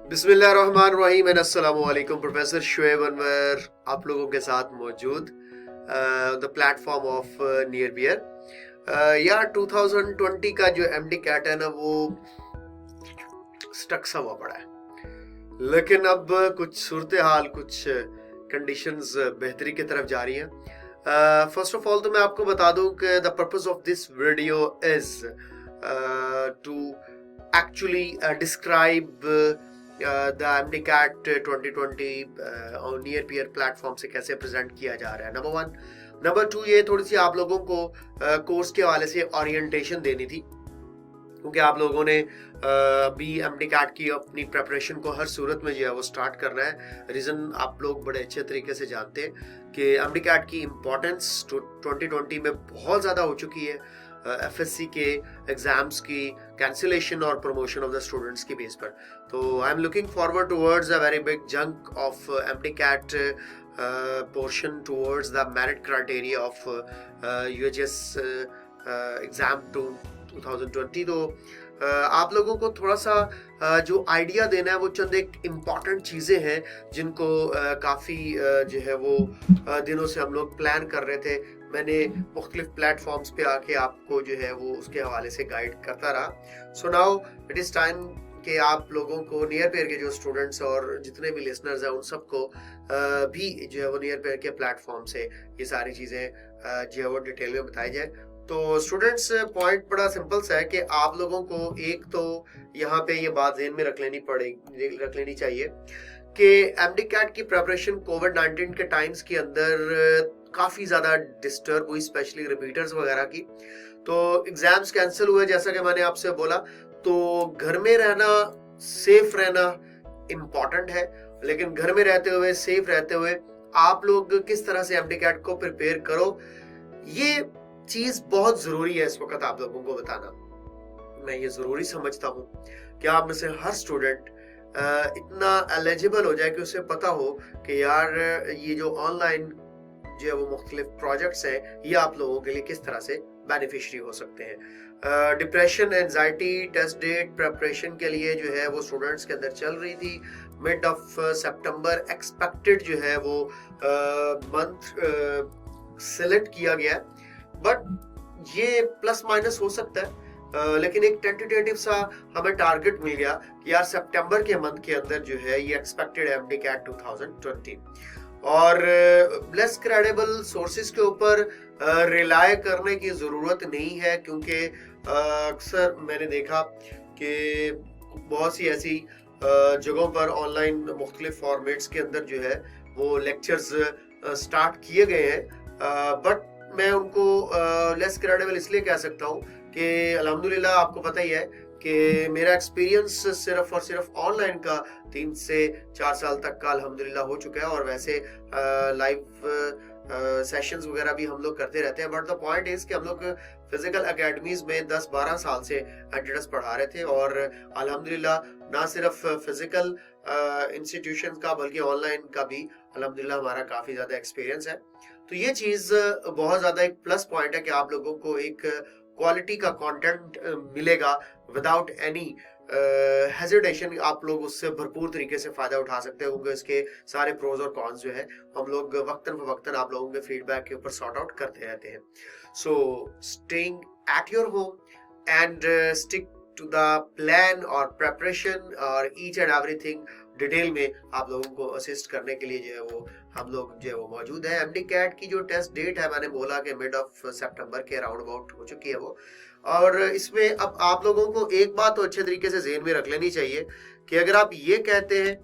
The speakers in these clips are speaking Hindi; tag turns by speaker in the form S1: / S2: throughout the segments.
S1: बिस्मिल्लाहिर्रहमानिर्रहीम एंड अस्सलाम वालेकुम। प्रोफेसर शुएब अनवर आप लोगों के साथ मौजूद the platform of Nearpeer. यार 2020 का जो एमडी कैट है ना वो स्टक सा हुआ पड़ा है, लेकिन अब कुछ सूरत हाल, कुछ कंडीशंस बेहतरी की तरफ जा रही हैं। फर्स्ट ऑफ ऑल तो मैं आपको बता दूं कि the purpose of this video is to actually describe the MDCAT 2020 और नियर पियर प्लेटफॉर्म से कैसे प्रेजेंट किया जा रहा है, नंबर वन। नंबर टू, ये थोड़ी सी आप लोगों को कोर्स के हवाले से ओरिएंटेशन देनी थी, क्योंकि आप लोगों ने अभी MDCAT की अपनी प्रेपरेशन को हर सूरत में जो है वो स्टार्ट करना है। रीज़न आप लोग बड़े अच्छे तरीके से जानते हैं कि MDCAT की इम्पोर्टेंस 2020 में बहुत ज़्यादा हो चुकी है। FSC के एग्जाम्स की कैंसिलेशन और प्रमोशन ऑफ द स्टूडेंट्स की बेस पर, तो I am looking forward towards a very big junk of MDCAT portion towards the merit criteria of UHS exam 2020। तो आप लोगों को थोड़ा सा जो आइडिया देना है वो चंद एक इम्पॉर्टेंट चीज़ें हैं जिनको काफ़ी जो है वो दिनों से हम लोग प्लान कर रहे थे। मैंने मुख्तलिफ प्लेटफॉर्म्स पे आके आपको जो है वो उसके हवाले से गाइड करता रहा। So now it is time कि आप लोगों को नियर पेयर के जो स्टूडेंट्स और जितने भी लिसनर्स हैं उन सबको भी जो है वो नियर पेयर के प्लेटफॉर्म से ये सारी चीज़ें जो है वो डिटेल में बताई जाए। तो स्टूडेंट्स, पॉइंट बड़ा सिंपल सा है कि आप लोगों को एक तो यहाँ पे ये बात ज़हन में रख लेनी चाहिए कि MDCAT की प्रिपरेशन कोविड-19 के टाइम्स के अंदर काफ़ी ज़्यादा डिस्टर्ब हुई, स्पेशली रिपीटर्स वगैरह की। तो एग्जाम्स कैंसिल हुए, जैसा कि मैंने आपसे बोला। तो घर में रहना, सेफ रहना इम्पॉर्टेंट है, लेकिन घर में रहते हुए, सेफ रहते हुए आप लोग किस तरह से MDCAT को प्रिपेयर करो, ये चीज बहुत जरूरी है इस वक्त आप लोगों को बताना। मैं ये जरूरी समझता हूँ कि आप में से हर स्टूडेंट इतना एलिजिबल हो जाए कि उसे पता हो कि यार ये जो ऑनलाइन जो है वो मुख्तलिफ प्रोजेक्ट्स हैं ये आप लोगों के लिए किस तरह से बेनिफिशियरी हो सकते हैं। Depression, anxiety, test date preparation के लिए जो है वो स्टूडेंट्स के अंदर चल रही थी। मिड ऑफ सितंबर एक्सपेक्टेड जो है वो मंथ सिलेक्ट किया गया, बट ये प्लस माइनस हो सकता है। लेकिन एक टेंटेटिव सा हमें टारगेट मिल गया कि यार सितंबर के मंथ के अंदर जो है ये एक्सपेक्टेड MDCAT 2020। और लेस क्रेडिबल सोर्सेज के ऊपर रिलाय करने की ज़रूरत नहीं है, क्योंकि अक्सर मैंने देखा कि बहुत सी ऐसी जगहों पर ऑनलाइन मुख्तलिफ फॉर्मेट्स के अंदर जो है वो लेक्चर्स स्टार्ट किए गए हैं, बट मैं उनको लेस क्रेडिबल इसलिए कह सकता हूँ कि अल्हम्दुलिल्लाह आपको पता ही है कि मेरा एक्सपीरियंस सिर्फ और सिर्फ ऑनलाइन का 3 से 4 साल तक का अल्हम्दुलिल्लाह हो चुका है, और वैसे लाइव सेशंस वगैरह भी हम लोग करते रहते हैं। बट द पॉइंट इज कि हम लोग फिजिकल एकेडमीज में 10-12 साल से एडिडस पढ़ा रहे थे, और अल्हम्दुलिल्लाह ना सिर्फ फिजिकल इंस्टीट्यूशन का बल्कि ऑनलाइन का भी अल्हम्दुलिल्लाह हमारा काफ़ी ज़्यादा एक्सपीरियंस है। तो ये चीज़ बहुत ज़्यादा एक प्लस पॉइंट है कि आप लोगों को एक क्वालिटी का कंटेंट मिलेगा विदाउट एनी हेजिटेशन। आप लोग उससे भरपूर तरीके से फ़ायदा उठा सकते होंगे। इसके सारे प्रोज और कॉन्स जो है हम लोग वक्तन फवक्तन आप लोगों के फीडबैक के ऊपर सॉर्ट आउट करते रहते हैं। So staying at your home and stick to the plan और प्रेपरेशन और ईच एंड एवरीथिंग डिटेल में आप लोगों को असिस्ट करने के लिए जो है वो हम लोग जो है वो मौजूद है। MDCAT की जो टेस्ट डेट है, मैंने बोला कि मिड ऑफ सितंबर के अराउंड अबाउट हो चुकी है वो। और इसमें अब आप लोगों को एक बात तो अच्छे तरीके से ज़हन में रख लेनी चाहिए कि अगर आप ये कहते हैं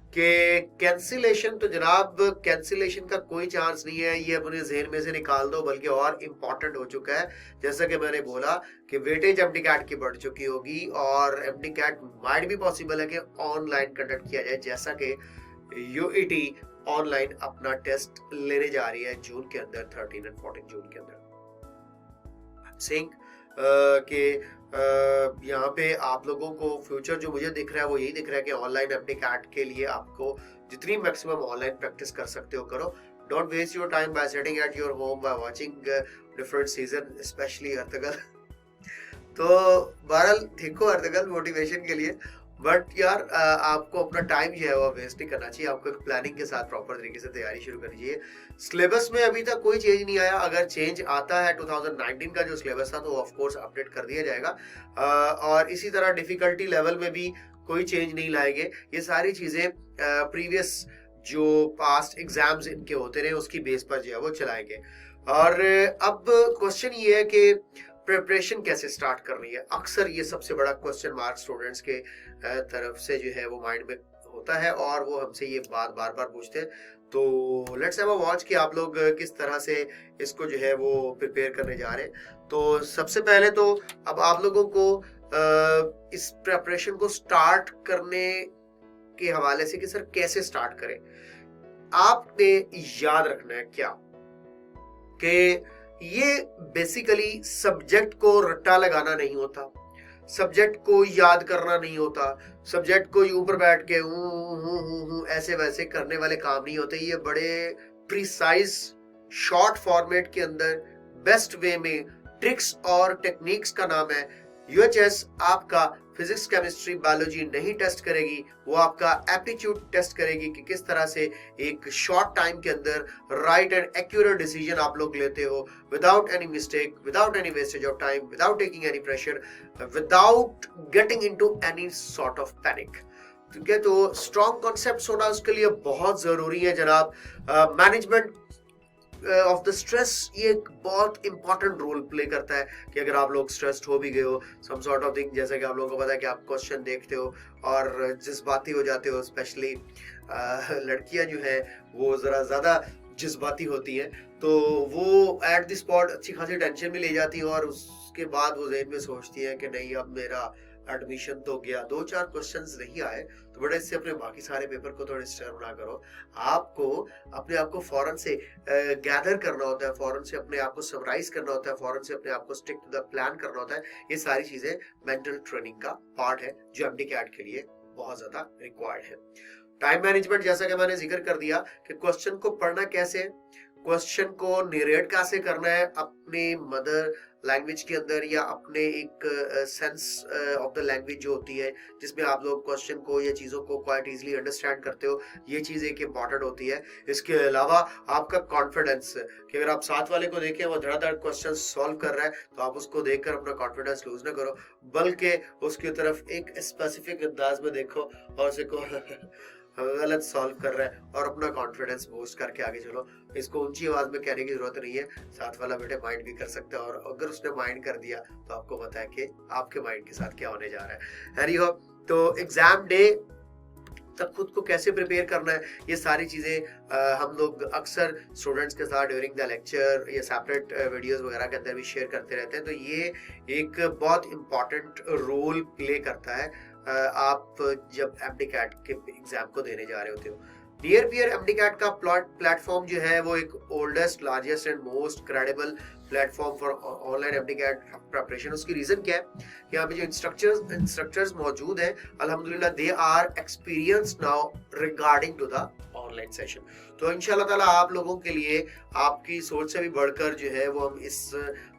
S1: कि कैंसिलेशन, तो जनाब कैंसिलेशन का कोई चांस नहीं है, ये अपने जहन में से निकाल दो, बल्कि और इम्पॉर्टेंट हो चुका है। जैसा कि मैंने बोला कि वेटेज MDCAT की बढ़ चुकी होगी, और MDCAT माइट भी पॉसिबल है कि ऑनलाइन कंडक्ट किया जाए, जैसा कि UET ऑनलाइन अपना टेस्ट लेने जा रही है जून के अंदर, 13 और 14 जून के अंदर। सिंह कि यहाँ पे आप लोगों को फ्यूचर जो मुझे दिख रहा है वो यही दिख रहा है कि ऑनलाइन MDCAT के लिए आपको जितनी मैक्सिमम ऑनलाइन प्रैक्टिस कर सकते हो करो। Don't waste your time by sitting at your home by watching different season, especially अर्तुगल. तो बहरहाल देखो अर्तुगल मोटिवेशन के लिए, बट यार आपको अपना टाइम जो है वो वेस्ट नहीं करना चाहिए. आपको एक प्लानिंग के साथ प्रॉपर तरीके से तैयारी शुरू करनी चाहिए. सिलेबस में अभी तक कोई चेंज नहीं आया. अगर चेंज आता है 2019 का जो सिलेबस था तो ऑफ कोर्स अपडेट कर दिया जाएगा. और इसी तरह डिफिकल्टी लेवल में भी कोई चेंज नहीं लाएंगे. ये सारी चीजें प्रीवियस जो पास्ट एग्जाम्स इनके होते रहे उसकी बेस पर जो है वो चलाएंगे. और अब क्वेश्चन ये है कि प्रिपरेशन कैसे स्टार्ट करनी है. अक्सर ये सबसे बड़ा क्वेश्चन मार्क स्टूडेंट्स के तरफ से जो है वो माइंड में होता है और वो हमसे ये बात बार बार पूछते हैं. तो लेट्स हैव अ वॉच कि आप लोग किस तरह से इसको जो है वो प्रिपेयर करने जा रहे हैं. तो सबसे पहले तो अब आप लोगों को इस प्रिपरेशन को स्टार्ट करने के हवाले से कि सर कैसे स्टार्ट करें, आपने याद रखना है क्या कि ये बेसिकली सब्जेक्ट को रट्टा लगाना नहीं होता, सब्जेक्ट को याद करना नहीं होता, सब्जेक्ट को ऊपर बैठ के ऐसे वैसे करने वाले काम नहीं होते. ये बड़े प्रिसाइज शॉर्ट फॉर्मेट के अंदर बेस्ट वे में ट्रिक्स और टेक्निक्स का नाम है. यूएचएस आपका फिजिक्स केमिस्ट्री बायोलॉजी नहीं टेस्ट करेगी, वो आपका एप्टीट्यूड टेस्ट करेगी कि किस तरह से एक शॉर्ट टाइम के अंदर राइट एंड एक्यूरेट डिसीजन आप लोग लेते हो without any mistake, without any wastage of time, without taking any pressure, without getting into any sort of panic. ठीक है, तो स्ट्रॉन्ग कॉन्सेप्ट्स होना उसके लिए बहुत जरूरी है जनाब. मैनेजमेंट ऑफ द स्ट्रेस ये एक बहुत इंपॉर्टेंट रोल प्ले करता है कि अगर आप लोग स्ट्रेस्ड हो भी गए हो सम सॉर्ट ऑफ थिंग, जैसा कि आप लोगों को पता है कि आप क्वेश्चन देखते हो और जज्बाती हो जाते हो. स्पेशली लड़कियां जो है वो जरा ज्यादा जज्बाती होती हैं, तो वो एट द स्पॉट अच्छी खासी टेंशन में ले जाती है और उसके बाद वो ज़हन में सोचती है कि नहीं अब मेरा एडमिशन तो गया. 2-4 क्वेश्चंस नहीं आए तो बड़ा इससे अपने बाकी सारे पेपर को थोड़े डिस्टर्ब ना करो. आपको अपने आप को फौरन से गैदर करना होता है, फौरन से अपने आप को समराइज करना होता है, फौरन से अपने आप को स्टिक टू द प्लान करना होता है. ये सारी चीजें मेंटल ट्रेनिंग का पार्ट है जो एमडीकैट के लिए बहुत ज्यादा रिक्वायर्ड है. टाइम मैनेजमेंट, जैसा कि मैंने जिक्र कर दिया कि क्वेश्चन को पढ़ना कैसे, क्वेश्चन को नरेट कैसे करना है अपने मदर लैंग्वेज के अंदर या अपने एक सेंस ऑफ द लैंग्वेज जो होती है जिसमें आप लोग क्वेश्चन को या चीज़ों को क्वाइट इजीली अंडरस्टैंड करते हो, ये चीज़ एक इम्पॉर्टेंट होती है. इसके अलावा आपका कॉन्फिडेंस कि अगर आप साथ वाले को देखें वो धड़ाधड़ क्वेश्चन सॉल्व कर रहा है तो आप उसको देखकर अपना कॉन्फिडेंस लूज ना करो, बल्कि उसकी तरफ एक स्पेसिफिक अंदाज में देखो और उसे को गलत सॉल्व कर रहा है और अपना कॉन्फिडेंस बूस्ट करके आगे चलो. इसको ऊंची आवाज में कहने की जरूरत नहीं है, साथ वाला बेटे माइंड भी कर सकता है और अगर उसने माइंड कर दिया तो आपको पता है कि आपके माइंड के साथ क्या होने जा रहा है. एनीहो, तो एग्जाम डे तक खुद को कैसे प्रिपेयर करना है, ये सारी चीज़ें हम लोग अक्सर स्टूडेंट्स के साथ ड्यूरिंग द लेक्चर या सेपरेट वीडियोस वगैरह के अंदर भी शेयर करते रहते हैं. तो ये एक बहुत इम्पॉर्टेंट रोल प्ले करता है आप जब एमडीकैट के एग्जाम को देने जा रहे होते हो. नियर पियर एमडीकैट का प्लेटफॉर्म जो है वो एक oldest, largest and most credible platform for online MDCAT preparation. उसकी रीजन क्या है कि यहाँ पे जो इंस्ट्रक्टर्स मौजूद हैं अल्हम्दुलिल्लाह they are experienced now regarding to the online session. तो इंशाल्लाह ताला आप लोगों के लिए आपकी सोच से भी बढ़कर जो है वो हम इस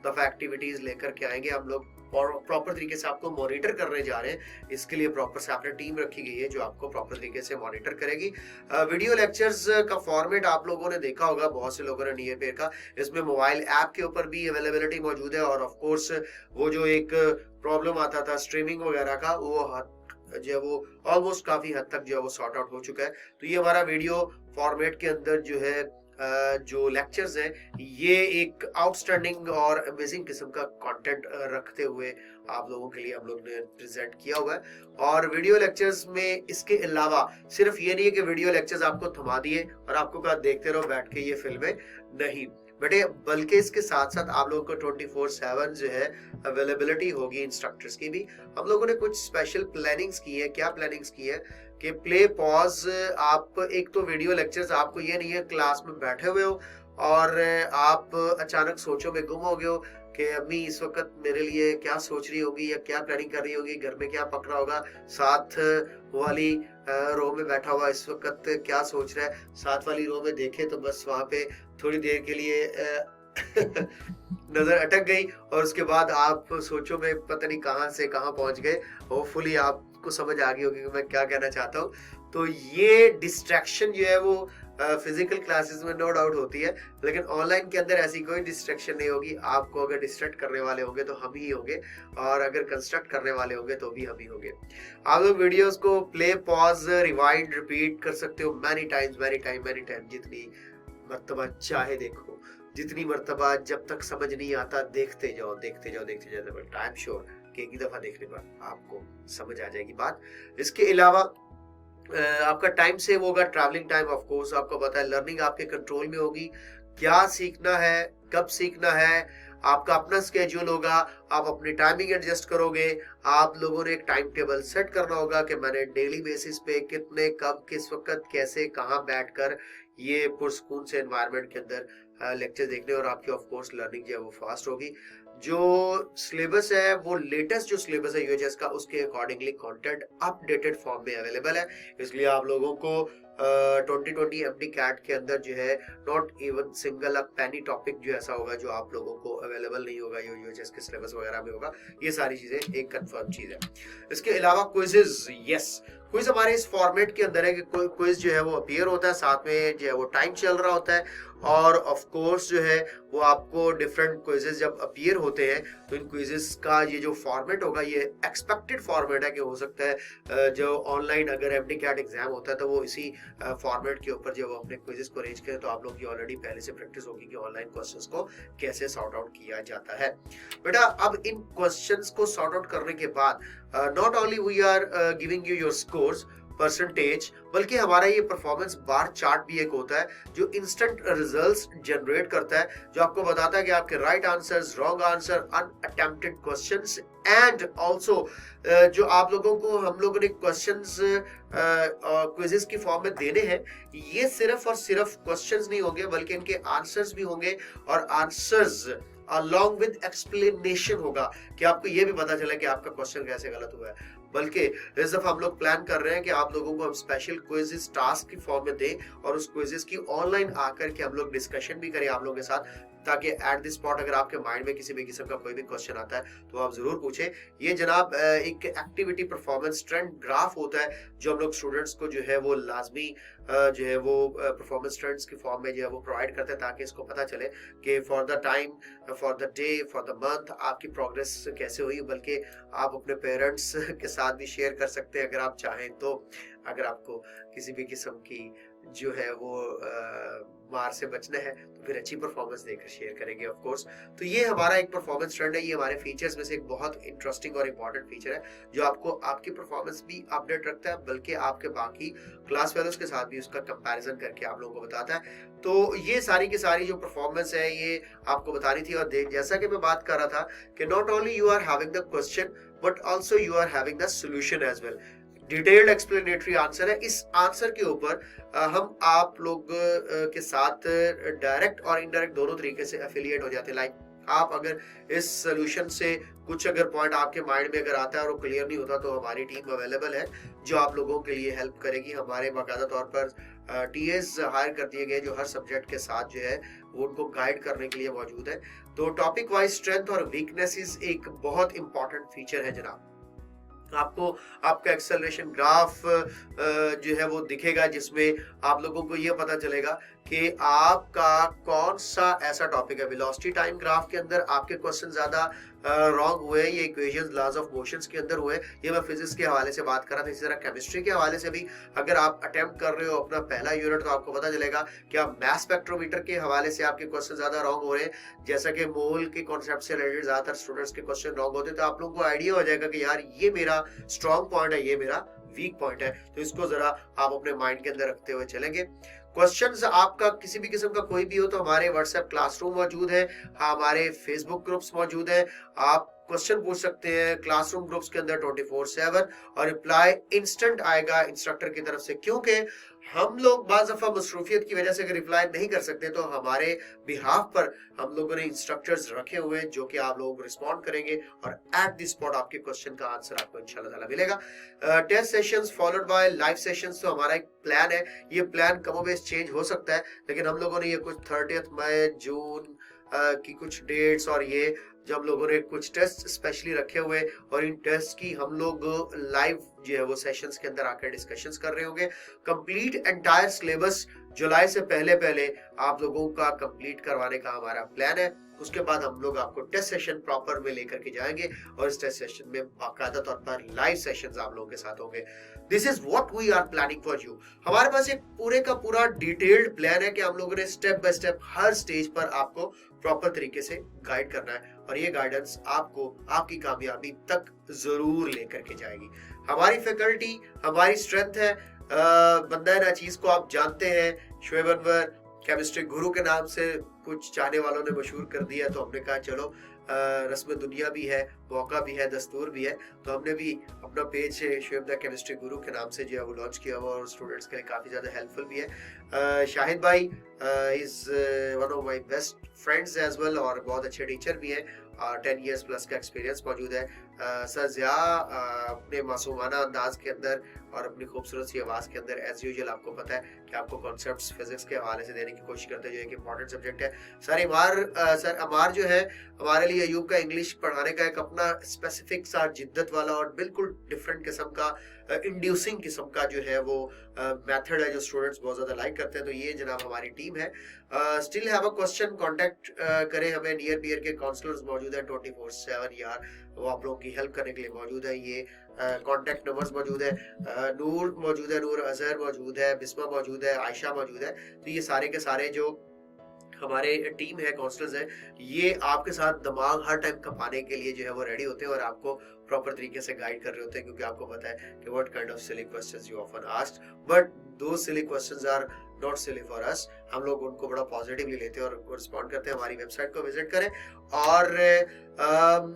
S1: दफा एक्टिविटीज लेकर के आएंगे. हम लोग और प्रॉपर तरीके से आपको मॉनिटर करने जा रहे हैं. इसके लिए प्रॉपर सेपरेट टीम रखी गई है जो आपको प्रॉपर तरीके से मॉनिटर करेगी. वीडियो लेक्चर्स का फॉर्मेट आप लोगों ने देखा होगा, बहुत से लोगों ने नियर पेयर का. इसमें मोबाइल ऐप के ऊपर भी अवेलेबिलिटी मौजूद है और ऑफ कोर्स वो जो एक प्रॉब्लम आता था स्ट्रीमिंग वगैरह का वो जो है वो ऑलमोस्ट काफी हद तक जो है वो सॉर्ट आउट हो चुका है. तो ये हमारा वीडियो फॉर्मेट के अंदर जो है जो लेक्चर्स हैं ये एक आउटस्टैंडिंग और अमेजिंग किस्म का कंटेंट रखते हुए आप लोगों के लिए हम लोग ने प्रेजेंट किया हुआ है. और वीडियो लेक्चर्स में इसके अलावा सिर्फ ये नहीं है कि वीडियो लेक्चर्स आपको थमा दिए और आपको कहा देखते रहो बैठ के ये फिल्में, नहीं बेटे, बल्कि इसके साथ साथ आप लोगों को 24/7 जो है अवेलेबिलिटी होगी इंस्ट्रक्टर्स की भी. हम लोगों ने कुछ स्पेशल प्लानिंग्स की है. क्या प्लानिंग्स की है कि प्ले पॉज आप एक तो वीडियो लेक्चर्स आपको ये नहीं है क्लास में बैठे हुए हो और आप अचानक सोचों में गुम हो गए हो कि अम्मी इस वक्त मेरे लिए क्या सोच रही होगी या क्या प्लानिंग कर रही होगी, घर में क्या पक रहा होगा, साथ वाली रो में बैठा हुआ इस वक्त क्या सोच रहा है। साथ वाली रो में देखे तो बस वहां पे थोड़ी देर के लिए नजर अटक गई और उसके बाद आप सोचो में पता नहीं कहां से कहां पहुंच गए। होपफुली आपको समझ आ गई होगी कि मैं क्या कहना चाहता हूँ। तो ये डिस्ट्रैक्शन जो है वो फिजिकल क्लासेस में नो डाउट होती है, लेकिन ऑनलाइन के अंदर ऐसी कोई डिस्ट्रैक्शन नहीं होगी। आपको अगर डिस्ट्रैक्ट करने वाले होंगे तो हम ही होंगे, और अगर कंस्ट्रक्ट करने वाले होंगे तो भी हम ही होंगे। आप लोग वीडियोस को प्ले, पॉज, रिवाइंड, रिपीट कर सकते हो मैनी टाइम, जितनी मर्तबा चाहे देखो, जितनी मर्तबा, जब तक समझ नहीं आता देखते जाओ। बट आई एम श्योर कि एक ही दफा देखने पर आपको समझ आ जाएगी बात। इसके अलावा आपका टाइम सेव होगा, ट्रैवलिंग टाइम ऑफ कोर्स आपको पता है, लर्निंग आपके कंट्रोल में होगी, क्या सीखना है, कब सीखना है, आपका अपना स्केड्यूल होगा, आप अपनी टाइमिंग एडजस्ट करोगे। आप लोगों ने एक टाइम टेबल सेट करना होगा कि मैंने डेली बेसिस पे कितने, कब, किस वक्त, कैसे, कहाँ बैठकर ये पुरसकून से एनवायरनमेंट के अंदर लेक्चर देखने, और आपकी ऑफ कोर्स लर्निंग जो है वो फास्ट होगी। जो सिलेबस है वो लेटेस्ट जो सिलेबस है यूएचएस का, उसके अकॉर्डिंगली कंटेंट अपडेटेड फॉर्म में अवेलेबल है। इसलिए आप लोगों को 2020 एमडी कैट के अंदर जो है not even single a Penney topic जो ऐसा होगा जो आप लोगों को अवेलेबल नहीं होगा, जो यूएचएस के सिलेबस वगैरह में होगा। ये सारी चीजें एक कंफर्म चीज है। इसके अलावा क्विजेज, यस, क्विज हमारे इस फॉर्मेट के अंदर है कि कोई क्विज जो है वो अपीयर होता है, साथ में जो है वो टाइम चल रहा होता है, और ऑफ कोर्स जो है वो आपको डिफरेंट क्विजेस जब अपीयर होते हैं तो इन क्विजेस का ये जो फॉर्मेट होगा ये एक्सपेक्टेड फॉर्मेट है कि हो सकता है जो ऑनलाइन अगर एमडी कैट एग्जाम होता है तो वो इसी फॉर्मेट के ऊपर जो वो अपने क्विजेस को अरेंज करें। तो आप लोग की ऑलरेडी पहले से प्रैक्टिस होगी कि ऑनलाइन क्वेश्चंस को कैसे सॉर्ट आउट किया जाता है। बेटा अब इन क्वेश्चंस को सॉर्ट आउट करने के बाद not only we are giving you your scores, percentage, बल्कि हमारा ये परफॉर्मेंस बार चार्ट भी एक होता है जो इंस्टेंट रिजल्ट्स जनरेट करता है, जो आपको बताता है कि आपके right answers, wrong answer, unattempted questions, and also जो आप लोगों को हम लोगों ने क्वेश्चंस क्विजेस की फॉर्म में देने हैं, ये सिर्फ और सिर्फ क्वेश्चंस नहीं होंगे बल्कि इनके आंसर्स भी होंगे, और आंसर्स अलॉन्ग विद एक्सप्लेनेशन होगा कि आपको ये भी पता चले कि आपका क्वेश्चन कैसे गलत हुआ है। बल्कि इस दफा हम लोग प्लान कर रहे हैं कि आप लोगों को हम स्पेशल क्विज़ेस टास्क की फॉर्म में दें और उस क्विज़ेस की ऑनलाइन आकर के हम लोग डिस्कशन भी करें आप लोगों के साथ, ताकि एट द स्पॉट अगर आपके माइंड में किसी भी किस्म का कोई भी क्वेश्चन आता है तो आप जरूर पूछें। ये जनाब एक एक्टिविटी परफॉर्मेंस ट्रेंड ग्राफ होता है जो हम लोग स्टूडेंट्स को जो है वो लाजमी जो है वो परफॉर्मेंस ट्रेंड्स की फॉर्म में जो है वो प्रोवाइड करते हैं, ताकि इसको पता चले कि for the time, for the day, for the month आपकी प्रोग्रेस कैसे हुई। बल्कि आप अपने पेरेंट्स के साथ भी शेयर कर सकते हैं अगर आप चाहें तो, अगर आपको किसी भी किस्म की जो है वो मार से बचना है तो फिर अच्छी परफॉर्मेंस देकर शेयर करेंगे ऑफ कोर्स। तो ये हमारा एक परफॉर्मेंस ट्रेंड है, ये हमारे फीचर्स में से एक बहुत इंटरेस्टिंग और इंपॉर्टेंट फीचर है जो आपको आपकी परफॉर्मेंस भी अपडेट रखता है, बल्कि आपके बाकी क्लास फेलोज के साथ भी उसका कंपैरिजन करके आप लोगों को बताता है। तो ये सारी की सारी जो परफॉर्मेंस है ये आपको बतानी थी। और जैसा कि मैं बात कर रहा था कि not only you are having the question but also you are having the solution as well. Detailed explanatory answer है। इस आंसर के ऊपर हम आप लोग के साथ डायरेक्ट और इनडायरेक्ट दोनों तरीके से एफिलिएट हो जाते हैं। लाइक आप अगर इस सोल्यूशन से कुछ अगर पॉइंट आपके माइंड में अगर आता है और वो क्लियर नहीं होता तो हमारी टीम अवेलेबल है जो आप लोगों के लिए हेल्प करेगी। हमारे बाकायदा तौर पर टीएस हायर कर दिए गए जो हर सब्जेक्ट के साथ जो है वो उनको गाइड करने के लिए मौजूद है। तो टॉपिक वाइज स्ट्रेंथ और वीकनेसेस एक बहुत इंपॉर्टेंट फीचर है जनाब। आपको आपका एक्सेलरेशन ग्राफ जो है वो दिखेगा जिसमें आप लोगों को ये पता चलेगा कि आपका कौन सा ऐसा टॉपिक है। वेलोसिटी टाइम ग्राफ के अंदर आपके क्वेश्चन ज्यादा रॉन्ग हुए, ये इक्वेशंस लॉज ऑफ मोशंस के अंदर हुए, ये मैं फिजिक्स के हवाले से बात कर रहा था। इसी तरह केमिस्ट्री के हवाले से भी अगर आप अटेम्प्ट कर रहे हो अपना पहला यूनिट तो आपको पता चलेगा कि आप मैथ स्पेक्ट्रोमीटर के हवाले से आपके क्वेश्चन ज्यादा रॉन्ग हो रहे हैं। जैसा कि मोल के कॉन्सेप्ट से रिलेटेड ज्यादातर स्टूडेंट्स के क्वेश्चन रॉन्ग होते हैं, तो आप लोगों को आइडिया हो जाएगा कि यार ये मेरा स्ट्रॉन्ग पॉइंट है, ये मेरा वीक पॉइंट है। तो इसको जरा आप अपने माइंड के अंदर रखते हुए चलेंगे। क्वेश्चंस आपका किसी भी किस्म का कोई भी हो तो हमारे व्हाट्सएप क्लासरूम मौजूद है, हमारे फेसबुक ग्रुप्स मौजूद है। आप क्वेश्चन पूछ सकते हैं क्लासरूम ग्रुप्स के अंदर 24/7 और रिप्लाई इंस्टेंट आएगा इंस्ट्रक्टर की तरफ से, क्योंकि हम लोग बाज़ दफ़ा मसरूफियत की वजह से अगर रिप्लाई नहीं कर सकते तो हमारे बिहाफ पर हम लोगों ने इंस्ट्रक्टर्स रखे हुए हैं जो कि आप लोगों को रिस्पॉन्ड करेंगे और एट द स्पॉट आपके क्वेश्चन का आंसर आपको इंशाल्लाह ताला मिलेगा। Test sessions followed by live sessions, तो हमारा एक प्लान है। ये प्लान कमोबेश चेंज हो सकता है, लेकिन हम लोगों ने ये कुछ 30 मई जून की कुछ डेट्स और ये जो हम लोगों ने कुछ टेस्ट स्पेशली रखे हुए और इन टेस्ट की हम लोग लाइव जो है वो सेशंस के अंदर आकर डिस्कशंस कर रहे होंगे। कंप्लीट एंटायर सिलेबस जुलाई से पहले पहले आप लोगों का कंप्लीट करवाने का हमारा प्लान है। उसके बाद हम लोग आपको टेस्ट सेशन प्रॉपर में लेकर के जाएंगे और इस टेस्ट सेशन में बाकायदा तौर पर लाइव सेशंस आप लोगों के साथ होंगे। This is what we are planning for you. हमारे पास एक पूरे का पूरा डिटेल्ड प्लान है कि हम लोगों ने step by step her stage पर आपको प्रॉपर तरीके से गाइड करना है और ये गाइडेंस आपको आपकी कामयाबी तक जरूर लेकर के जाएगी। हमारी फैकल्टी हमारी स्ट्रेंथ है। बंदा नाचीज को आप जानते हैं, शोएब अनवर केमिस्ट्री गुरु के नाम से कुछ चाहने वालों ने मशहूर कर दिया, तो हमने कहा चलो रस्म दुनिया भी है, मौका भी है, दस्तूर भी है, तो हमने भी अपना पेज शोएब द केमिस्ट्री गुरु के नाम से जो है वो लॉन्च किया हुआ और स्टूडेंट्स के लिए काफ़ी ज़्यादा हेल्पफुल भी है। शाहिद भाई is one of my best friends as well और बहुत अच्छे टीचर भी हैं, 10 years प्लस का एक्सपीरियंस मौजूद है। सर ज़िया अपने मासूमाना अंदाज के अंदर और अपनी खूबसूरत सी आवाज़ के अंदर एज यूजुअल आपको पता है कि आपको कॉन्सेप्ट्स फिजिक्स के हवाले से देने की कोशिश करते हैं जो एक इंपॉर्टेंट सब्जेक्ट है। सर अमार जो है हमारे लिए अयूब का इंग्लिश पढ़ाने का एक अपना स्पेसिफिक सा जिद्दत वाला और बिल्कुल डिफरेंट किस्म का इंड्यूसिंग किस्म का जो है वो मेथड है जो स्टूडेंट्स बहुत ज़्यादा लाइक करते हैं। तो ये जनाब हमारी टीम है। Still have a question contact करें हमें, नियर पियर के काउंसलर्स मौजूद है 24/7 यार, वो आप लोगों की हेल्प करने के लिए मौजूद है। ये कॉन्टैक्ट नंबर्स मौजूद है, नूर मौजूद है, नूर अजहर मौजूद है, बिस्मा मौजूद है, आयशा मौजूद है। तो ये सारे के सारे जो हमारे टीम है काउंसलर्स है, ये आपके साथ दिमाग हर टाइम खपाने के लिए जो है वो रेडी होते हैं और आपको प्रॉपर तरीके से गाइड कर रहे होते हैं, क्योंकि आपको पता है कि what kind of silly questions you often asked, but though silly questions are not silly for us. हम लोग उनको बड़ा पॉजिटिवली लेते हैं और रिस्पॉन्ड करते हैं। हमारी वेबसाइट को विजिट करें। और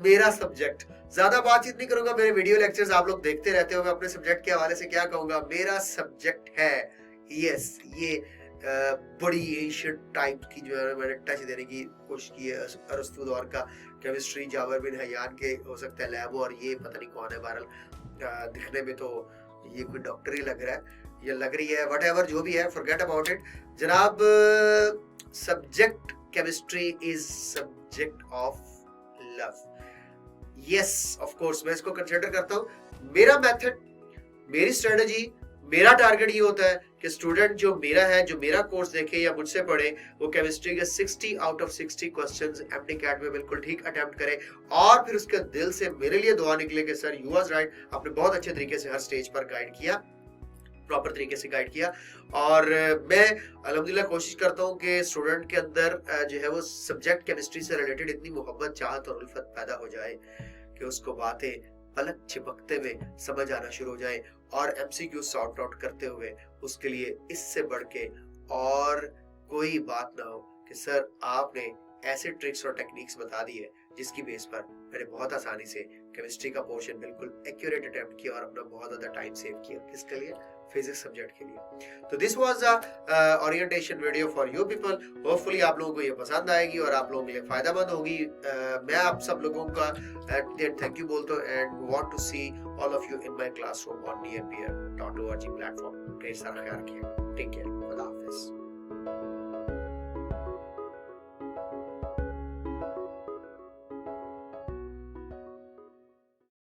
S1: मेरा सब्जेक्ट, ज्यादा बातचीत नहीं करूंगा, मेरे वीडियो लेक्चर्स आप लोग देखते रहते हो। मैं अपने सब्जेक्ट के हवाले से क्या कहूंगा, मेरा सब्जेक्ट है यस ये बड़ी एशियंट टाइप की जो है मैंने टच देने की कोशिश की है। अरस्तू दौर का केमिस्ट्री, जावर बिन हयान के हो सकता है लैब, और ये पता नहीं कौन है, बहरहाल दिखने में तो ये कोई डॉक्टर ही लग रहा है, ये लग रही है, वट एवर जो भी है, फॉरगेट अबाउट इट जनाब। Subject chemistry is subject of love. Yes of course मैं इसको कंसिडर करता हूँ। मेरा मेथड, मेरी स्ट्रेटजी, मेरा टारगेट ये होता है कि स्टूडेंट जो मेरा है, जो मेरा कोर्स देखे या मुझसे पढ़े, वो केमिस्ट्री के 60 आउट ऑफ 60 क्वेश्चंस एमटीकैट में बिल्कुल ठीक अटेम्प्ट करे और फिर उसके दिल से मेरे लिए दुआ निकले कि सर यू वाज राइट, आपने बहुत अच्छे तरीके से हर स्टेज पर गाइड किया, प्रॉपर तरीके से गाइड किया। और मैं अल्हम्दुलिल्लाह कोशिश करता हूँ कि स्टूडेंट के अंदर जो है वो सब्जेक्ट केमिस्ट्री से रिलेटेड इतनी मोहब्बत, चाहत और उल्फत पैदा हो जाए कि उसको बातें पलक चिपकते में समझ आना शुरू हो जाए और एमसीक्यू सॉर्ट आउट करते हुए उसके लिए इससे बढ़ के और कोई बात ना हो कि सर आपने ऐसे ट्रिक्स और टेक्निक्स बता दी है जिसकी बेस पर मैंने बहुत आसानी से केमिस्ट्री का पोर्शन बिल्कुल एक्यूरेट अटेम्प्ट किया और अपना बहुत ज्यादा टाइम सेव किया। किसके लिए? फिजिक्स सब्जेक्ट के लिए। तो this was a orientation video for you people. Hopefully आप लोगों को ये पसंद आएगी और आप लोगों के लिए फायदेमंद होगी। मैं आप सब लोगों का थैंक यू बोलता हूँ and want to see all of you in my classroom on nearpeer.org platform. ढेर सारा ख्याल रखिएगा। टेक केयर, खुदा हाफिज।